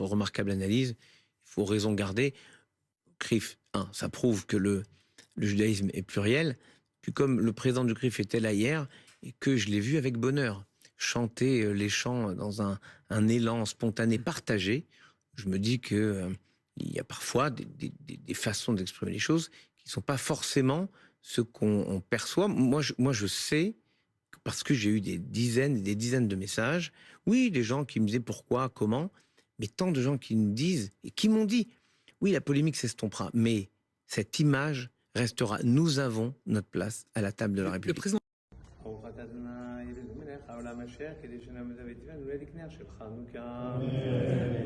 remarquable analyse. Il faut raison garder. CRIF, ça prouve que le judaïsme est pluriel. Puis comme le président du CRIF était là hier, et que je l'ai vu avec bonheur chanter les chants dans un élan spontané partagé, je me dis que il y a parfois des façons d'exprimer les choses qui ne sont pas forcément ce qu'on perçoit. Moi, je sais, parce que j'ai eu des dizaines et des dizaines de messages, oui, des gens qui me disaient pourquoi, comment, mais tant de gens qui me disent, et qui m'ont dit, oui, la polémique s'estompera, mais cette image restera. Nous avons notre place à la table de la République. Le président... העולם אשר כדי שנעמוד בטבענו לקנר של חנוכה.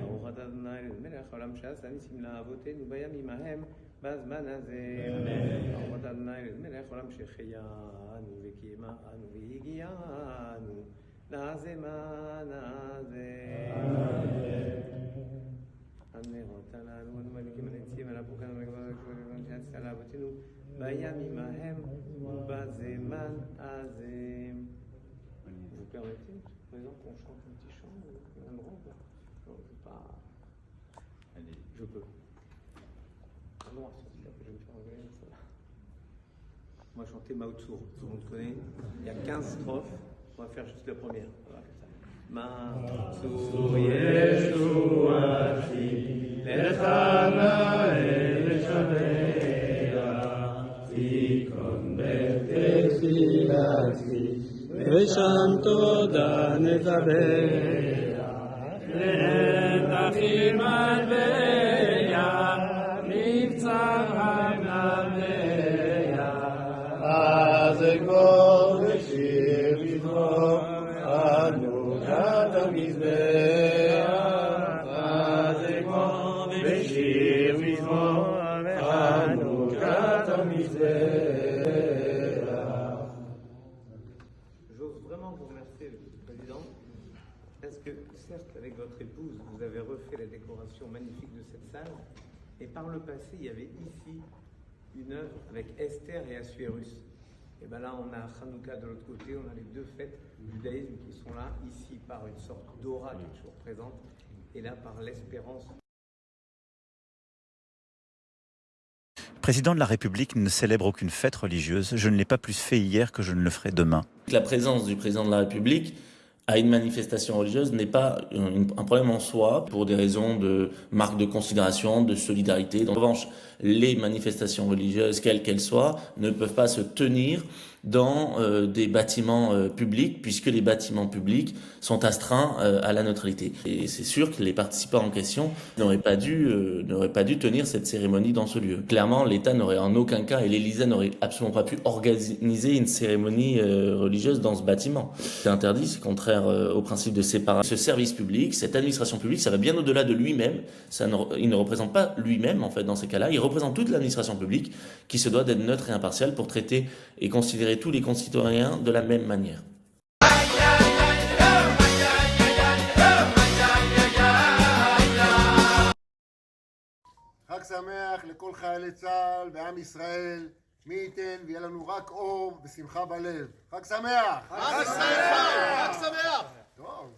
ברוך אתה ה' אלוהינו מלך העולם שעשה ניסים לאבותינו בימים ההם בזמן הזה. ברוך אתה ה' אלוהינו מלך העולם שהחיינו וקיימנו והגיענו לזמן הזה. הנרות הללו אנו מדליקים הנצים על הפורקן ולגבוה שעשה לאבותינו בימים ההם בזמן הזה. Vous permettez, Président, qu'on chante un petit chant, un robe? Non, je peux pas. Allez, je peux. Ah non, je vais me faire engueuler, ça va. Moi, chanter Mao Tzu, tout le monde connaît. Il y a 15 strophes, on va faire juste la première. Voilà, comme ça. Mao Tzu, Yeshuachi, Lechana Elishavea, Tikon Betefilati. ושם תודה נדבר, נתחים מלביה, מבצר המלביה, אז אגור ושיר מזמור, חנוכת המזבח, אז אגור ושיר מזמור, חנוכת המזבח. Certes, avec votre épouse, vous avez refait la décoration magnifique de cette salle. Et par le passé, il y avait ici une œuvre avec Esther et Assuérus. Et bien là, on a Hanouka de l'autre côté, on a les deux fêtes du judaïsme qui sont là, ici par une sorte d'aura qui est toujours présente, et là par l'espérance. Le président de la République ne célèbre aucune fête religieuse. Je ne l'ai pas plus fait hier que je ne le ferai demain. La présence du président de la République à une manifestation religieuse n'est pas un problème en soi pour des raisons de marque de considération, de solidarité. En revanche, les manifestations religieuses, quelles qu'elles soient, ne peuvent pas se tenir dans des bâtiments publics, puisque les bâtiments publics sont astreints à la neutralité. Et c'est sûr que les participants en question n'auraient pas dû tenir cette cérémonie dans ce lieu. Clairement, l'État n'aurait en aucun cas, et l'Élysée n'aurait absolument pas pu organiser une cérémonie religieuse dans ce bâtiment. C'est interdit, c'est contraire au principe de séparation. Ce service public, cette administration publique, ça va bien au-delà de lui-même. Il ne représente pas lui-même, en fait, dans ces cas-là. Il représente toute l'administration publique qui se doit d'être neutre et impartiale pour traiter et considérer tous les concitoyens de la même manière. חג שמח לכל חיילי צה"ל ועם ישראל, מי ייתן ויהיה לנו רק אור ושמחה בלב. חג שמח! חג שמח! חג שמח! טוב.